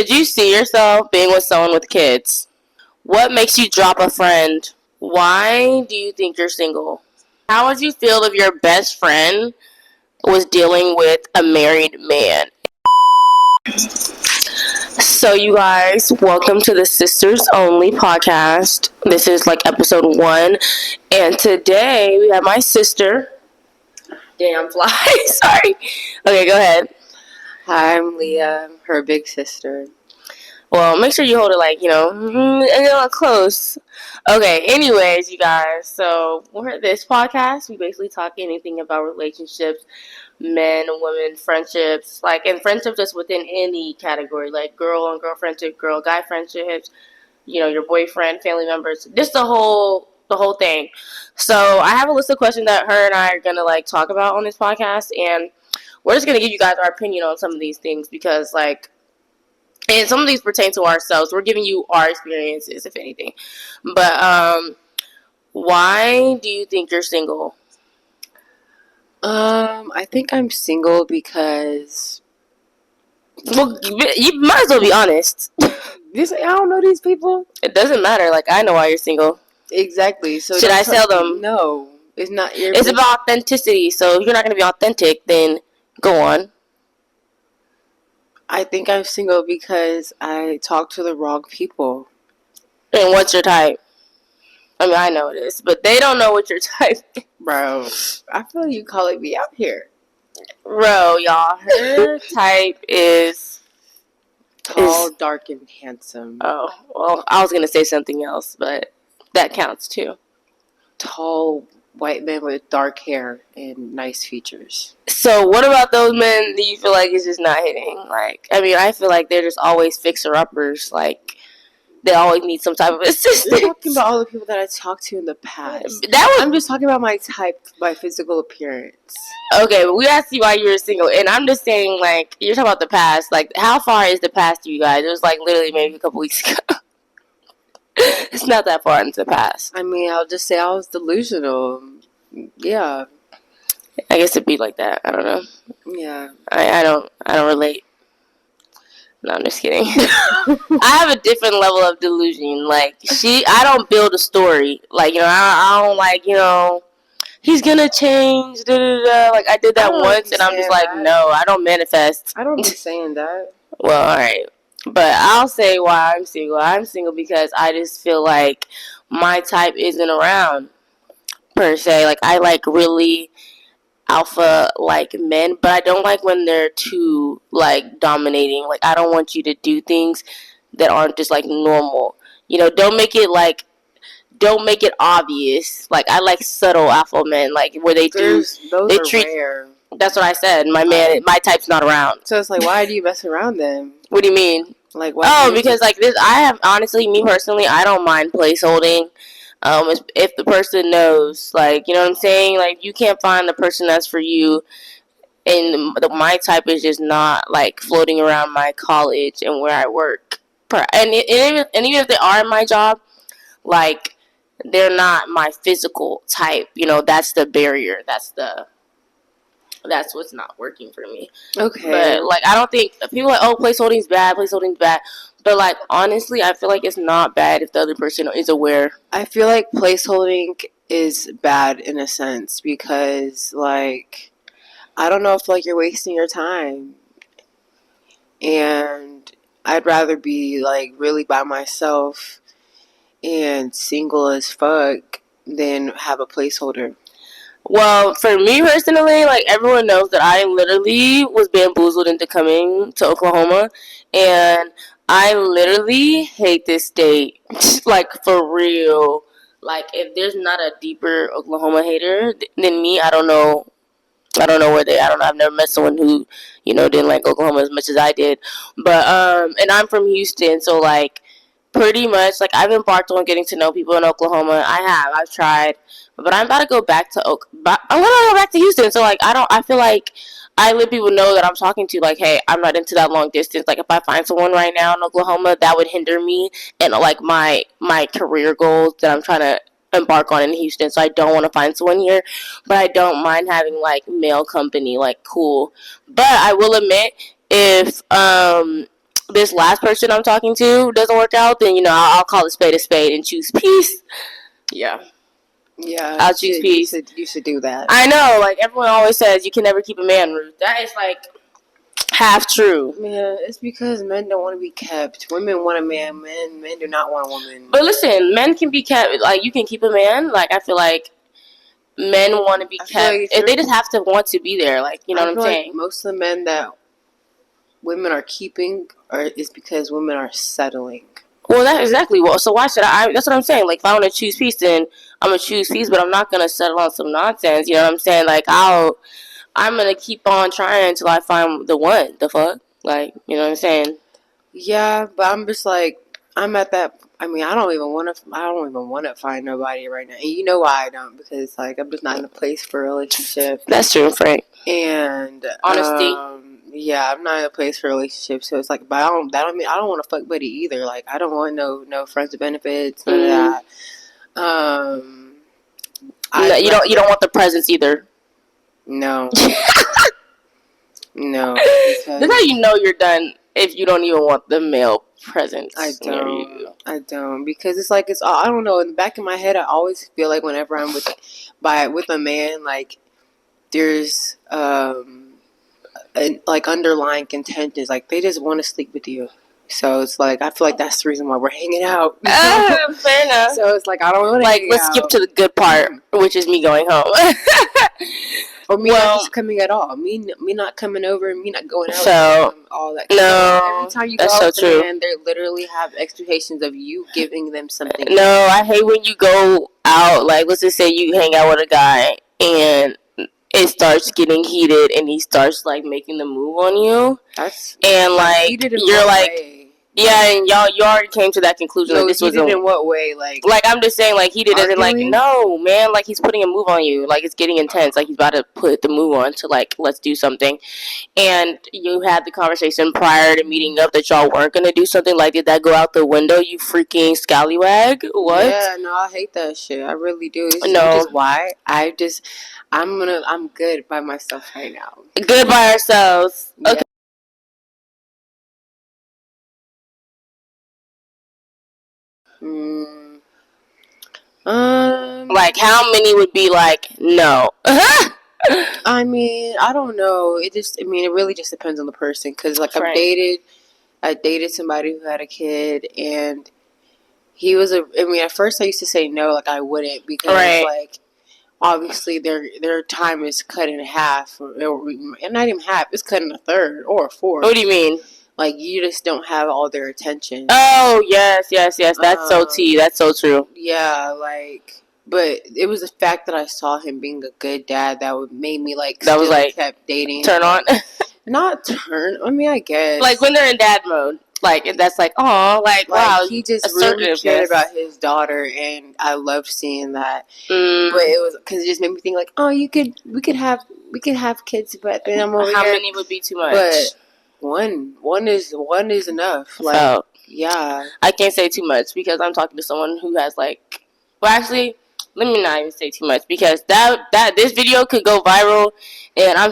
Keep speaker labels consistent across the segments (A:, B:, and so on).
A: Could you see yourself being with someone with kids? What makes you drop a friend? Why do you think you're single? How would you feel if your best friend was dealing with a married man? So, you guys, welcome to the Sisters Only podcast. This is like episode 1. And today we have my sister. Damn fly. Sorry. Okay, go ahead.
B: Hi, I'm Leah, her big sister.
A: Well, make sure you hold it like, close. Okay, anyways, you guys. So, we're this podcast. We basically talk anything about relationships, men, women, friendships, and friendships just within any category, like girl on girl friendship, girl guy friendships, your boyfriend, family members, just the whole thing. So I have a list of questions that her and I are gonna talk about on this podcast, and we're just gonna give you guys our opinion on some of these things because and some of these pertain to ourselves. We're giving you our experiences, if anything. But why do you think you're single?
B: I think I'm single because...
A: Well, you might as well be honest.
B: I don't know these people.
A: It doesn't matter. I know why you're single.
B: Exactly. So
A: should I tell them?
B: No, it's not your...
A: It's about authenticity. So if you're not going to be authentic, then go on.
B: I think I'm single because I talk to the wrong people.
A: And what's your type? I mean, I know this, but they don't know what your type is.
B: Bro, I feel like you calling me out here.
A: Bro, y'all, her type is...
B: Tall, dark, and handsome.
A: Oh, well, I was going to say something else, but that counts too.
B: Tall, white man with dark hair and nice features.
A: So what about those men that you feel like is just not hitting? I feel like they're just always fixer-uppers, they always need some type of assistance.
B: You're talking about all the people that I talked to in the past. I'm just talking about my type, my physical appearance.
A: Okay, but we asked you why you were single, and I'm just saying, you're talking about the past. How far is the past to you guys? It was, literally maybe a couple weeks ago. It's not that far into the past.
B: I mean, I'll just say I was delusional. Yeah.
A: I guess it'd be like that. I don't know.
B: Yeah.
A: I don't relate. No, I'm just kidding. I have a different level of delusion. I don't build a story. I don't he's gonna change, da da da. I did that once, and I'm just no, I don't manifest.
B: I don't be saying that.
A: Well, alright. But I'll say why I'm single. I'm single because I just feel like my type isn't around, per se. I like really alpha men, but I don't like when they're too dominating. I don't want you to do things that aren't just normal. Don't make it obvious. I like subtle alpha men, where they treat.
B: Rare.
A: That's what I said. My type's not around.
B: So it's why do you mess around them?
A: What do you mean?
B: Why?
A: Oh, because this. I have honestly, me personally, I don't mind placeholding. If the person knows, you know what I'm saying? You can't find the person that's for you. And my type is just not floating around my college and where I work. And even if they are in my job, they're not my physical type. That's the barrier. That's what's not working for me.
B: Okay.
A: But I don't think people placeholding's bad. But honestly, I feel like it's not bad if the other person is aware.
B: I feel like placeholding is bad in a sense because I don't know if you're wasting your time. And I'd rather be really by myself and single as fuck than have a placeholder.
A: Well, for me personally, everyone knows that I literally was bamboozled into coming to Oklahoma, and I literally hate this state. For real. If there's not a deeper Oklahoma hater than me, I don't know where they. I've never met someone who, didn't like Oklahoma as much as I did. But and I'm from Houston, so pretty much I've embarked on getting to know people in Oklahoma. I've tried, but I'm about to go back to I'm gonna go back to Houston. So I feel like I let people know that I'm talking to hey, I'm not into that long distance. If I find someone right now in Oklahoma, that would hinder me and my career goals that I'm trying to embark on in Houston. So I don't want to find someone here, but I don't mind having male company. Cool. But I will admit, if this last person I'm talking to doesn't work out, then I'll call a spade and choose peace. Yeah.
B: Yeah,
A: I'll choose peace.
B: You should do that.
A: I know, like everyone always says, you can never keep a man, Ruth. That is like half true.
B: Yeah, it's because men don't want to be kept. Women want a man. Men do not want a woman.
A: But listen, men can be kept. Like you can keep a man. Like I feel like men want to be kept. Like if they just have to want to be there. Like you know what I'm saying.
B: Like most of the men that women are keeping is because women are settling.
A: Well, that's exactly. Well, so why should I? That's what I'm saying. Like if I want to choose peace, then I'm gonna choose peace. But I'm not gonna settle on some nonsense. You know what I'm saying? Like I'm gonna keep on trying until I find the one. The fuck, like you know what I'm saying?
B: Yeah, but I'm just like I'm at that. I mean, I don't even want to find nobody right now. And you know why I don't? Because like I'm just not in a place for a relationship.
A: That's true, Frank.
B: And
A: honesty.
B: Yeah, I'm not in a place for a relationship. So it's like, but I don't want to fuck buddy either. Like I don't want no friends with benefits, none of that.
A: You don't want the presents either.
B: No. No.
A: That's how you know you're done if you don't even want the male presents.
B: I don't because it's like I don't know. In the back of my head, I always feel like whenever I'm with a man, like there's like underlying contentions. Like they just want to sleep with you. So it's like I feel like that's the reason why we're hanging out.
A: Fair enough.
B: So it's like I don't want to.
A: Like let's skip to the good part, which is me going home.
B: Or me not just coming at all. Me not coming over. Me not going out.
A: So
B: all that.
A: No,
B: every time you go out with a man, they literally have expectations of you giving them something.
A: No, I hate when you go out. Like let's just say you hang out with a guy and it starts getting heated and he starts like making the move on you. And like you're like. Way? Yeah, and you already came to that conclusion.
B: So
A: like, this was
B: in what way? Like
A: I'm just saying, like he did it, like no, man, like he's putting a move on you, like it's getting intense, like he's about to put the move on to like let's do something, and you had the conversation prior to meeting up that y'all weren't gonna do something. Like, did that go out the window? You freaking scallywag! What?
B: Yeah, no, I hate that shit. I really do. Which is why I'm good by myself right now.
A: Good by ourselves. Okay. Yeah. Like how many would be like no?
B: I mean, I don't know. It really just depends on the person. Cause like I dated somebody who had a kid, and he was at first I used to say no, like I wouldn't, because like obviously their time is cut in half, or not even half. It's cut in a third or a fourth.
A: What do you mean?
B: Like you just don't have all their attention.
A: Oh yes. That's so tea. That's so true.
B: Yeah, like. But it was the fact that I saw him being a good dad that made me like.
A: That was like
B: kept dating.
A: Turn on.
B: Not turn. I mean, I guess.
A: Like when they're in dad mode. Like that's like, oh, like wow.
B: He just really cared about his daughter, and I loved seeing that. But it was because it just made me think like, oh, we could have kids, but then I'm over
A: How
B: here.
A: many would be too much?
B: But one is enough. Like yeah,
A: I can't say too much because I'm talking to someone who has like. Well, actually, let me not even say too much because this video could go viral, and I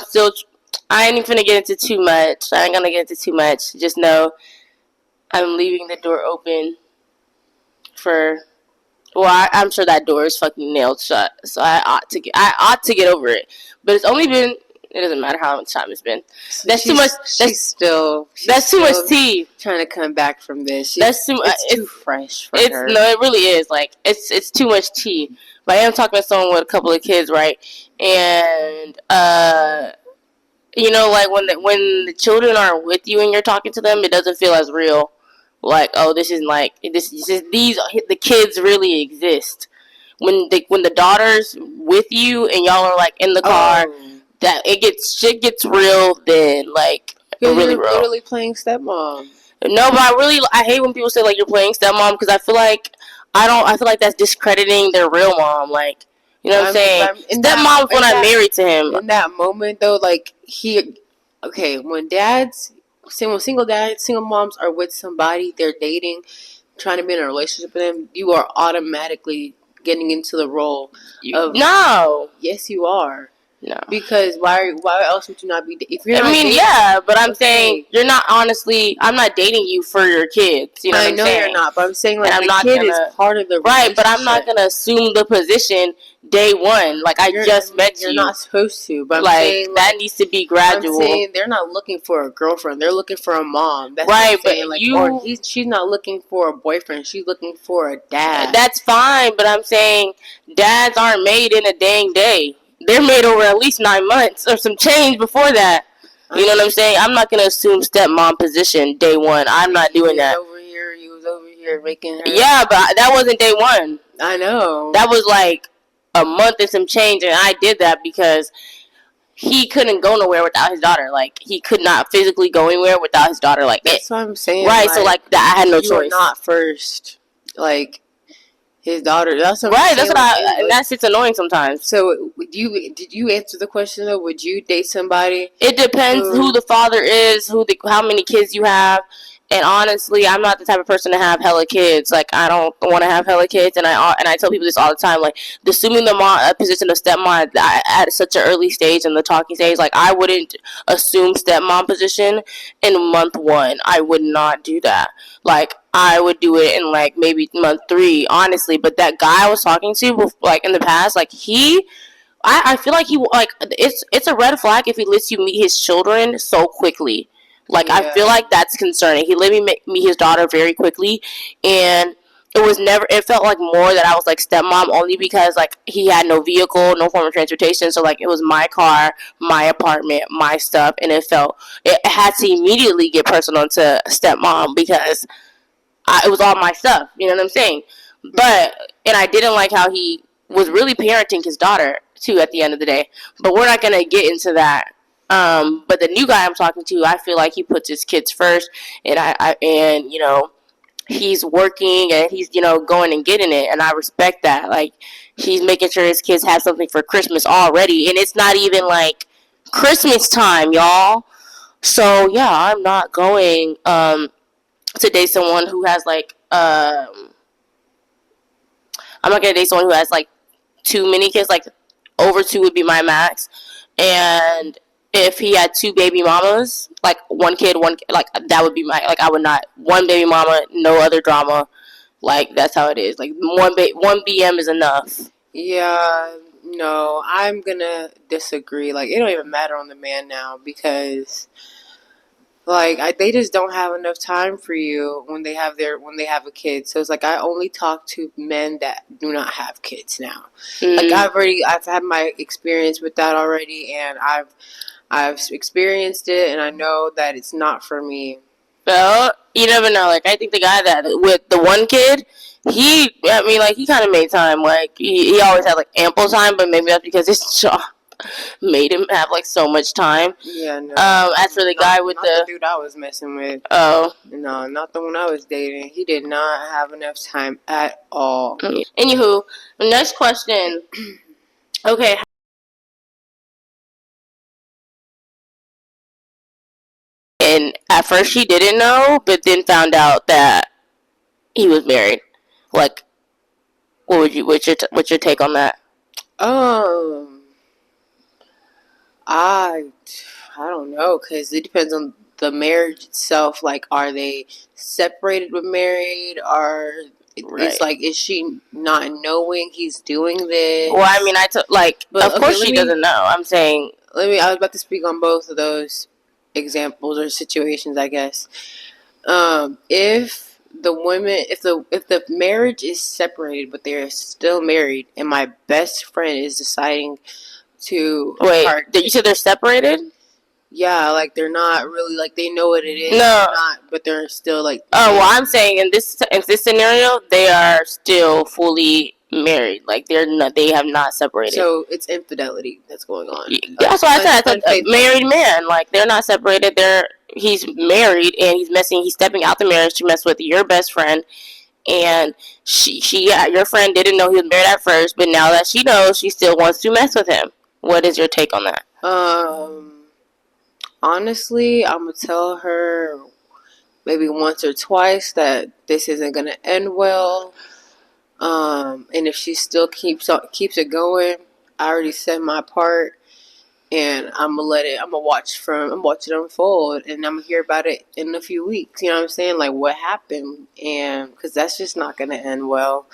A: ain't even gonna get into too much. I ain't gonna get into too much. Just know I'm leaving the door open for. Well, I'm sure that door is fucking nailed shut, so I ought to get over it. But it's only been. It doesn't matter how much time it's been. That's too much. That's too much tea.
B: Trying to come back from this.
A: It's too
B: fresh for her.
A: No, it really is. Like it's too much tea. But I am talking to someone with a couple of kids, right? And like when the children are with you and you're talking to them, it doesn't feel as real. Like, oh, this is the kids really exist. When the daughter's with you and y'all are like in the car. That shit gets real then, like really real.
B: Literally playing stepmom.
A: No, but I hate when people say like you're playing stepmom because I feel like that's discrediting their real mom. Like, you know what I'm saying? Stepmom's when I'm married to him.
B: In that moment though, like when single moms are with somebody, they're dating, trying to be in a relationship with them, you are automatically getting into the role of
A: no.
B: Yes, you are.
A: No.
B: Because why else would you not be? If you're not dating,
A: yeah, but I'm saying you're not honestly. I'm not dating you for your kids. You know what I'm saying? I know
B: you're not, but I'm saying like
A: and I'm
B: the
A: not
B: kid
A: gonna,
B: is part of the
A: right. But I'm not gonna assume the position day one. Like I just met you.
B: You're not supposed to. But
A: like,
B: I'm saying
A: that needs to be gradual.
B: I'm saying they're not looking for a girlfriend. They're looking for a mom. That's
A: right.
B: What I'm saying.
A: But
B: like,
A: you,
B: or she's not looking for a boyfriend. She's looking for a dad.
A: That's fine. But I'm saying dads aren't made in a dang day. They're made over at least 9 months or some change before that. You know what I'm saying? I'm not gonna assume stepmom position day one. I'm not doing that.
B: He was over here making her.
A: Yeah, but that wasn't day one.
B: I know.
A: That was like a month and some change, and I did that because he couldn't go nowhere without his daughter. Like he could not physically go anywhere without his daughter. Like
B: that's what I'm saying.
A: Right. Like, so like that, I had no choice.
B: You were not first. Like his daughter. That's what
A: right.
B: I'm
A: That's
B: saying.
A: what and that shit's annoying sometimes.
B: So did you answer the question though? Would you date somebody?
A: It depends who the father is, how many kids you have. And honestly, I'm not the type of person to have hella kids. Like I don't want to have hella kids, and I tell people this all the time. Like assuming the position of stepmom at such an early stage in the talking stage, like I wouldn't assume stepmom position in month one. I would not do that. Like I would do it in like maybe month 3, honestly. But that guy I was talking to, like in the past, like I feel like he like it's a red flag if he lets you meet his children so quickly. Like I feel like that's concerning. He let me meet his daughter very quickly, and it was never. It felt like more that I was like stepmom only because like he had no vehicle, no form of transportation. So like it was my car, my apartment, my stuff, and it had to immediately get personal to stepmom because it was all my stuff. You know what I'm saying? And I didn't like how he was really parenting his daughter too at the end of the day. But we're not gonna get into that. But the new guy I'm talking to, I feel like he puts his kids first, and and he's working and he's going and getting it, and I respect that. Like he's making sure his kids have something for Christmas already, and it's not even like Christmas time, y'all. So yeah, I'm not going to date someone who has like I'm not gonna date someone who has like too many kids. Like over 2 would be my max. And if he had 2 baby mamas, like one kid, like that would be my like I would not one baby mama, no other drama. Like that's how it is. Like one BM is enough.
B: Yeah, no, I'm gonna disagree. Like it don't even matter on the man now because like they just don't have enough time for you when they have a kid. So it's like I only talk to men that do not have kids now. Like I've had my experience with that already, and I've experienced it, and I know that it's not for me.
A: Well, you never know. Like I think the guy that with the one kid, he kind of made time. Like he always had like ample time, but maybe that's because his job made him have like so much time.
B: Yeah, no.
A: As for the guy with
B: the dude I was messing with.
A: Oh.
B: No, not the one I was dating. He did not have enough time at all.
A: Anywho, next question. Okay. And at first she didn't know, but then found out that he was married. Like, what's your take on that?
B: I don't know, because it depends on the marriage itself. Like, are they separated but married? It's like, is she not knowing he's doing this?
A: Well, I mean, of course she doesn't know. I'm saying.
B: I was about to speak on both of those examples or situations, I guess. If the marriage is separated but they're still married, and my best friend is deciding to
A: you said they're separated?
B: Yeah, like they're not really like they know what it is.
A: No,
B: they're not, but they're still like.
A: Oh well, I'm saying in this scenario, they are still fully married. Like they have not separated.
B: So it's infidelity that's going on.
A: That's why I said a married man. Like they're not separated. He's married and he's stepping out the marriage to mess with your best friend. And your friend didn't know he was married at first, but now that she knows, she still wants to mess with him. What is your take on that?
B: Honestly, I'm gonna tell her maybe once or twice that this isn't gonna end well. And if she still keeps it going, I already said my part. and I'm gonna watch it unfold, and I'm gonna hear about it in a few weeks. You know what I'm saying? Like what happened, and because that's just not gonna end well.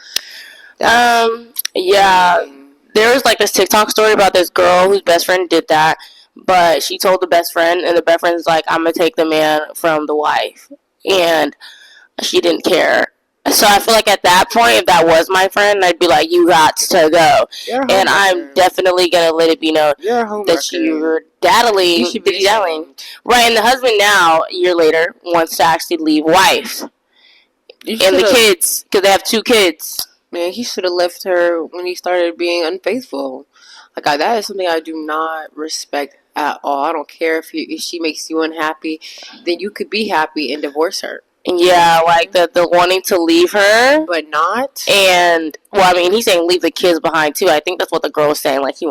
A: Yeah, there was like this TikTok story about this girl whose best friend did that, but she told the best friend, and the best friend's like, "I'm gonna take the man from the wife," and she didn't care. So I feel like at that point, if that was my friend, I'd be like, "You got to go," and I'm definitely gonna let it be known that you're daddling, right? And the husband now, a year later, wants to actually leave wife and the kids because they have 2 kids.
B: Man, he should have left her when he started being unfaithful. Like that is something I do not respect at all. I don't care if she makes you unhappy, then you could be happy and divorce her.
A: Yeah, like the wanting to leave her,
B: but not.
A: And well, I mean, he's saying leave the kids behind too. I think that's what the girl's saying. Like he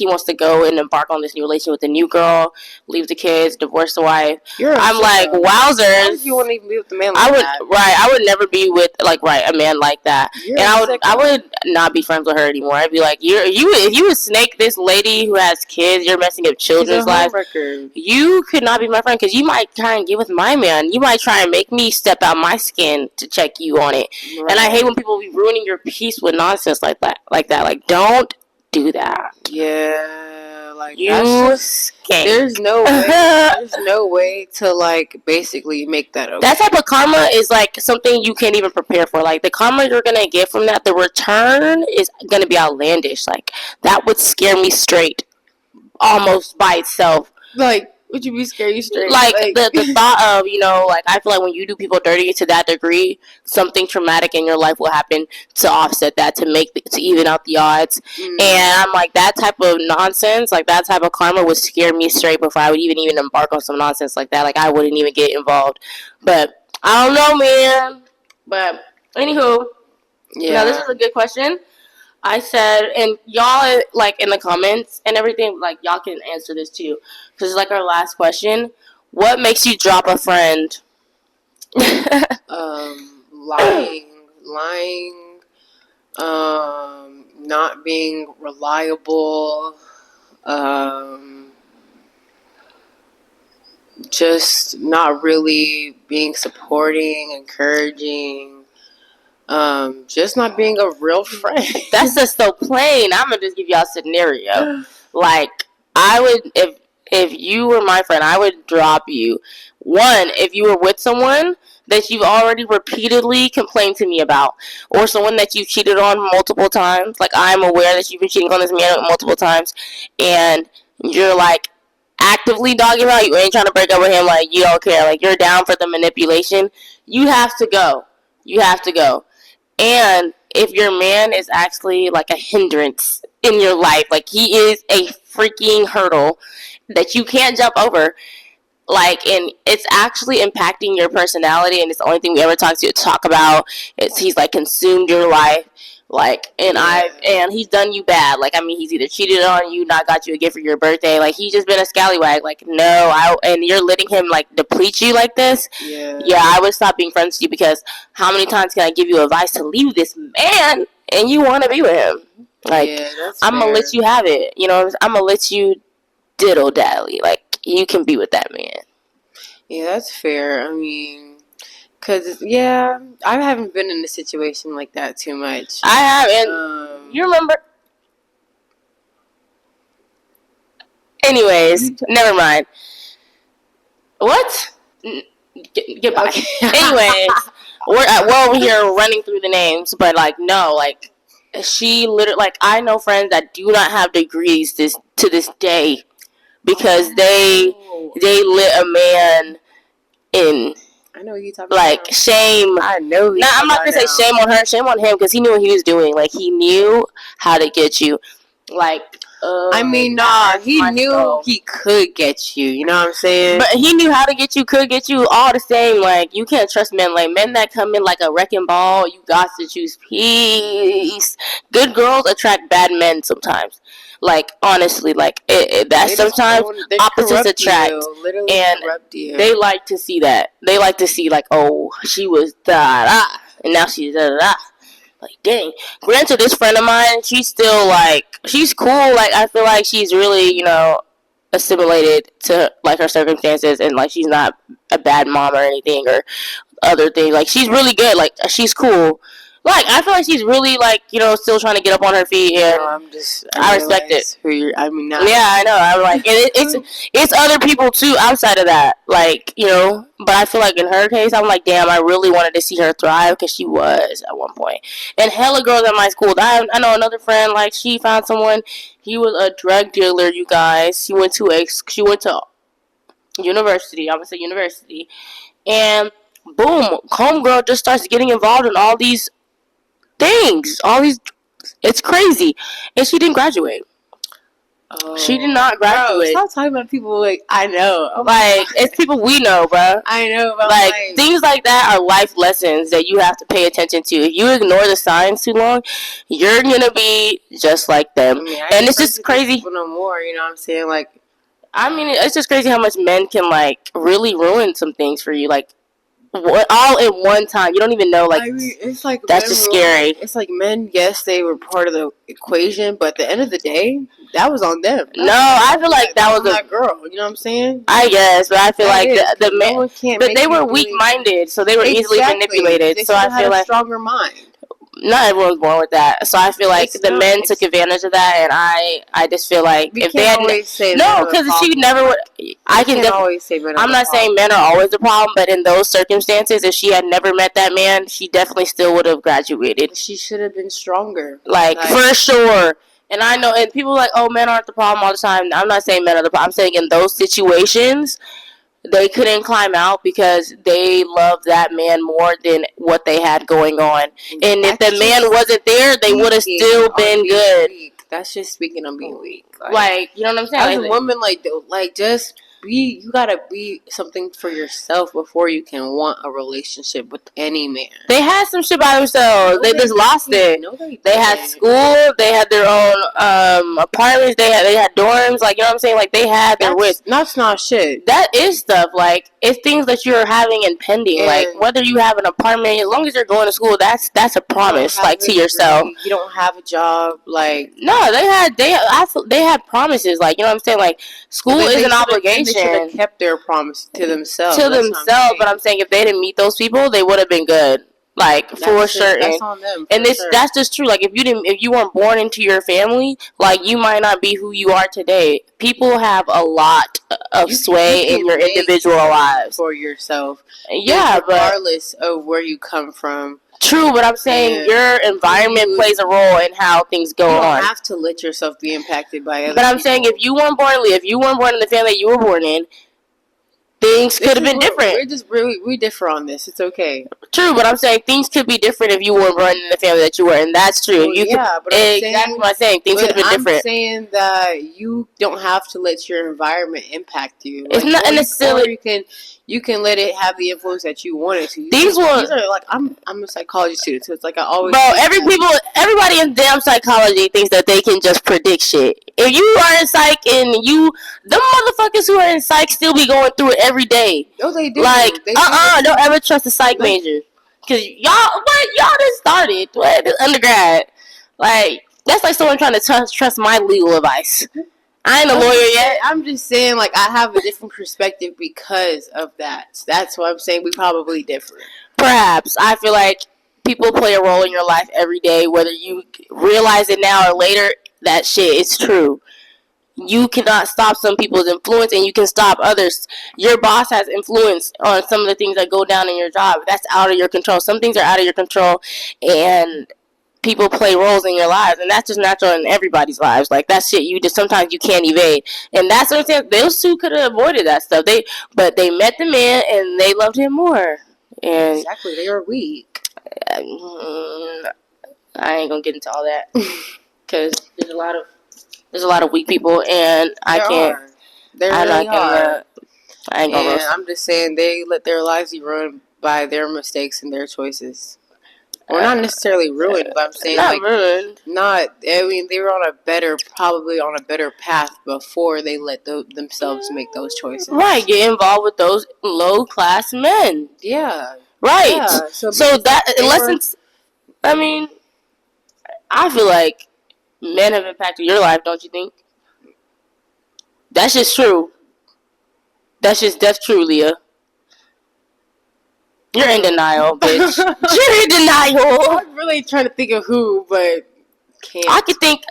A: wants to go and embark on this new relationship with the new girl, leave the kids, divorce the wife. I'm like, wowzers!
B: Why would you want to even be with the man like that?
A: I would never be with a man like that. And I would not be friends with her anymore. I'd be like, if you would snake this lady who has kids, you're messing up children's lives. You could not be my friend because you might try and get with my man. You might try and make me step out my skin to check you on it. Right. And I hate when people be ruining your peace with nonsense like that. Like, don't do that.
B: Yeah, like
A: you skank.
B: There's no way. There's no way to like basically make that okay.
A: That type of karma is like something you can't even prepare for. Like the karma you're gonna get from that, the return is gonna be outlandish. Like that would scare me straight, almost by itself.
B: Like. Would you be scared you straight?
A: Like the thought of, like I feel like when you do people dirty to that degree, something traumatic in your life will happen to offset that, to even out the odds. And I'm like, that type of nonsense, like that type of karma would scare me straight before I would even embark on some nonsense like that. Like I wouldn't even get involved. But I don't know, man. But anywho, yeah, this is a good question. I said, and y'all, like, in the comments and everything, like, y'all can answer this, too. Because it's, like, our last question. What makes you drop a friend?
B: Lying, not being reliable, just not really being supporting, encouraging. Just not being a real friend.
A: That's just so plain. I'm gonna just give y'all a scenario. Like, I would, if you were my friend, I would drop you. One, if you were with someone that you've already repeatedly complained to me about, or someone that you've cheated on multiple times. Like, I'm aware that you've been cheating on this man multiple times, and you're like actively dogging him out. You ain't trying to break up with him. Like, you don't care. Like, you're down for the manipulation. You have to go. You have to go. And if your man is actually like a hindrance in your life, like he is a freaking hurdle that you can't jump over, like, and it's actually impacting your personality, and it's the only thing we ever talk about is he's like consumed your life, like, and he's done you bad. Like, I mean, he's either cheated on you, not got you a gift for your birthday, like he's just been a scallywag. Like, and you're letting him like deplete you like this. Yeah, I would stop being friends with you, because how many times can I give you advice to leave this man and you want to be with him? Like, I'm gonna let you have it. I'm gonna let you diddle dally. Like, you can be with that man.
B: Yeah, that's fair. I mean, because, I haven't been in a situation like that too much.
A: I have, and you remember. Anyways, never mind. What? Goodbye. Okay. Anyways, we're over here running through the names, but, like, no, like, she literally, like, I know friends that do not have degrees to this day, because they lit a man in.
B: I know what you're talking
A: like
B: about.
A: Shame.
B: I know.
A: I'm not gonna say shame on her, shame on him, because he knew what he was doing. Like, he knew how to get you. Like,
B: I mean, nah, he knew he could get you. You know what I'm saying?
A: But he knew how to get you, could get you, all the same. Like, you can't trust men. Like, men that come in like a wrecking ball, you got to choose peace. Good girls attract bad men sometimes. Like, honestly, like, that sometimes opposites attract. And they like to see that. They like to see, like, oh, she was da-da, and now she's da-da-da. Like, dang. Granted, this friend of mine, she's still, like, she's cool. Like, I feel like she's really, assimilated to like her circumstances, and like she's not a bad mom or anything or other things. Like she's really good. Like she's cool. Like I feel like she's really like still trying to get up on her feet, and I respect it.
B: Who you're. I mean, not.
A: Yeah, I know. I'm like, and it's other people too outside of that. Like but I feel like in her case, I'm like, damn, I really wanted to see her thrive because she was at one point. And hella girls at my school. I know another friend. Like she found someone. He was a drug dealer. You guys. She went to university. I would say university, and boom, homegirl just starts getting involved in all these things. It's crazy, and she didn't graduate. Oh, she did not graduate.
B: Bro, stop talking about people like I know.
A: Like it's people we know, bro.
B: I know, but
A: like things like that are life lessons that you have to pay attention to. If you ignore the signs too long, you're gonna be just like them. And it's just crazy.
B: No more, you know what I'm saying? Like,
A: I mean, it's just crazy how much men can like really ruin some things for you. Like all at one time. You don't even know. Like, I mean, it's like that's just scary.
B: It's like men. Yes, they were part of the equation, but at the end of the day, that was on them.
A: No, I feel like that was
B: that girl. You know what I'm saying?
A: I guess, but I feel like the men, but they were weak-minded, so they were easily manipulated. So I feel like
B: stronger mind.
A: Not everyone's born with that, so I feel like the men took advantage of that, and I just feel like if they had because she never would. I can always say men. I'm not saying men are always the problem, but in those circumstances, if she had never met that man, she definitely still would have graduated.
B: She should have been stronger,
A: like for sure. And I know, and people are like, oh, men aren't the problem all the time. I'm not saying men are the problem. I'm saying in those situations, they couldn't climb out because they loved that man more than what they had going on. And if the man wasn't there, they would have still been good.
B: Weak. That's just speaking on being weak.
A: Like, you know what I'm saying?
B: As a woman, just you gotta be something for yourself before you can want a relationship with any man.
A: They had some shit by themselves. They just lost it. No, they had school. They had their own apartments. They had dorms. Like, you know what I'm saying? Like, they had their wits.
B: That's not shit.
A: That is stuff. Like, it's things that you're having and pending. Like, whether you have an apartment, as long as you're going to school, that's a promise. Like, to yourself.
B: You don't have a job. Like,
A: no, they had promises. Like, you know what I'm saying? Like, school is an obligation.
B: They should have kept their promise to themselves.
A: But I'm saying if they didn't meet those people, they would have been good. Like for certain.
B: That's on them.
A: And that's just true. Like if you weren't born into your family, like you might not be who you are today. People have a lot of sway in your individual lives
B: for yourself.
A: Yeah,
B: regardless of where you come from.
A: True, but I'm saying your environment plays a role in how things go on.
B: You don't have to let yourself be impacted by other
A: people. But I'm saying if you weren't born in the family that you were born in, things could have been different.
B: We differ on this. It's okay.
A: True, but I'm saying things could be different if you weren't born in the family that you were in. That's true. But exactly what I'm saying. Things could have been different.
B: I'm saying that you don't have to let your environment impact you.
A: It's not necessarily.
B: You can let it have the influence that you want it to.
A: These are
B: like I'm a psychology student, so it's like I always.
A: Bro, everybody in damn psychology thinks that they can just predict shit. If you are in psych and them motherfuckers who are in psych still be going through it every day.
B: No, they do.
A: Like, don't ever trust a psych major. Cause y'all just started. Undergrad. Like, that's like someone trying to trust my legal advice. I ain't a lawyer yet.
B: I'm just saying, like, I have a different perspective because of that. That's what I'm saying. We probably differ.
A: Perhaps. I feel like people play a role in your life every day, whether you realize it now or later. That shit is true. You cannot stop some people's influence, and you can stop others. Your boss has influence on some of the things that go down in your job. That's out of your control. Some things are out of your control, and people play roles in your lives, and that's just natural in everybody's lives. Like, that shit you just sometimes you can't evade, and that's what I'm saying. Those two could have avoided that stuff. But they met the man and they loved him more. And
B: exactly, they were weak.
A: I ain't gonna get into all that because there's a lot of weak people, and I can't. I ain't gonna.
B: I'm just saying they let their lives be ruined by their mistakes and their choices. Well, not necessarily ruined, but I'm saying
A: not ruined.
B: They were probably on a better path before they let themselves make those choices.
A: Right, get involved with those low class men.
B: Yeah.
A: Right. Yeah. So that lessons. I mean, I feel like men have impacted your life, don't you think? That's just true. That's just death true, Leah. You're in denial, bitch. You're in denial.
B: I'm really trying to think of who, but can't.
A: I could think.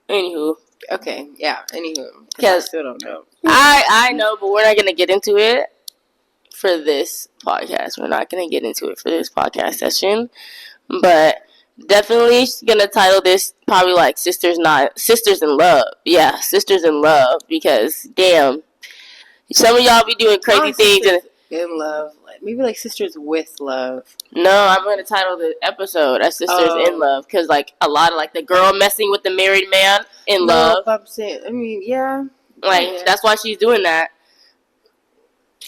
A: Anywho.
B: Okay, yeah, anywho. Because I still don't know.
A: I know, but we're not going to get into it for this podcast. We're not going to get into it for this podcast session. But definitely going to title this probably like Sisters in Love. Yeah, Sisters in Love. Because, damn, some of y'all be doing crazy things.
B: In love. Maybe like Sisters with Love.
A: No, I'm going to title the episode as Sisters in Love. Because like a lot of like the girl messing with the married man in love.
B: I'm saying, I mean, yeah.
A: Like, that's why she's doing that.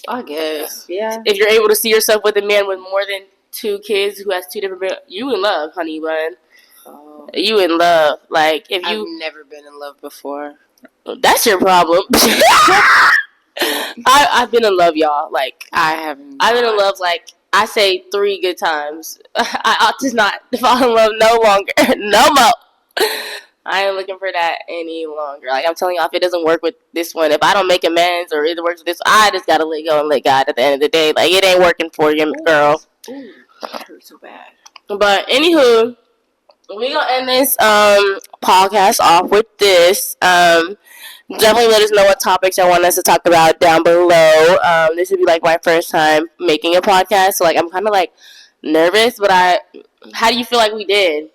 B: I guess, yeah.
A: If you're able to see yourself with a man with more than 2 kids who has 2 different men, you in love, honey bun. Oh. You in love. Like, if you...
B: I've never been in love before.
A: That's your problem. I've been in love, y'all. Like, I've been in love, like, I say 3 good times. I ought to not fall in love no longer. No more. I ain't looking for that any longer. Like, I'm telling y'all, if it doesn't work with this one, if I don't make amends or it works with this, I just gotta let go and let God at the end of the day. Like, it ain't working for you, girl.
B: Ooh, that hurt so bad.
A: But, anywho, we gonna end this podcast off with this. Definitely let us know what topics y'all want us to talk about down below. This would be, like, my first time making a podcast, so, like, I'm kind of, like, nervous, but how do you feel like we did?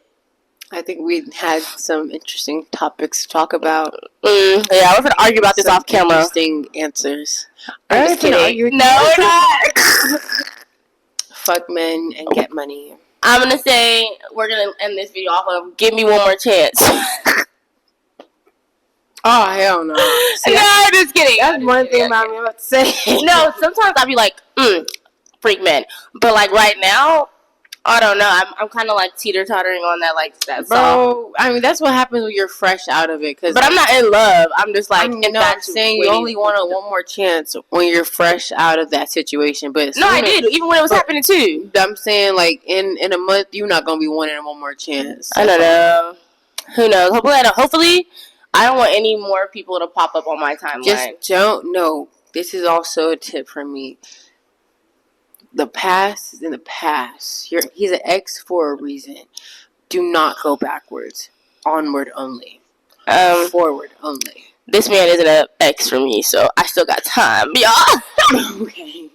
B: I think we had some interesting topics to talk about.
A: Yeah, we're going to argue about this off camera.
B: Interesting answers.
A: I'm just kidding. No, we're not.
B: Fuck men and get money.
A: I'm going to say we're going to end this video off of give me one more chance.
B: Oh, hell no. See,
A: no, I'm just kidding.
B: That's one thing I'm about to say.
A: No, sometimes I'll be like, freak men. But, like, right now, I don't know. I'm kind of like teeter-tottering on that, like, that
B: Bro,
A: song.
B: I mean, that's what happens when you're fresh out of it.
A: But I'm not in love. I'm just like,
B: I'm saying you only want one more chance when you're fresh out of that situation. But
A: no, I did, even when it was happening too.
B: I'm saying, like, in a month, you're not going to be wanting one more chance.
A: I don't know. Who knows? Hopefully, I don't want any more people to pop up on my timeline.
B: Just don't know. This is also a tip from me. The past is in the past. He's an ex for a reason. Do not go backwards. Onward only. Forward only.
A: This man isn't an ex for me, so I still got time, y'all.
B: Okay.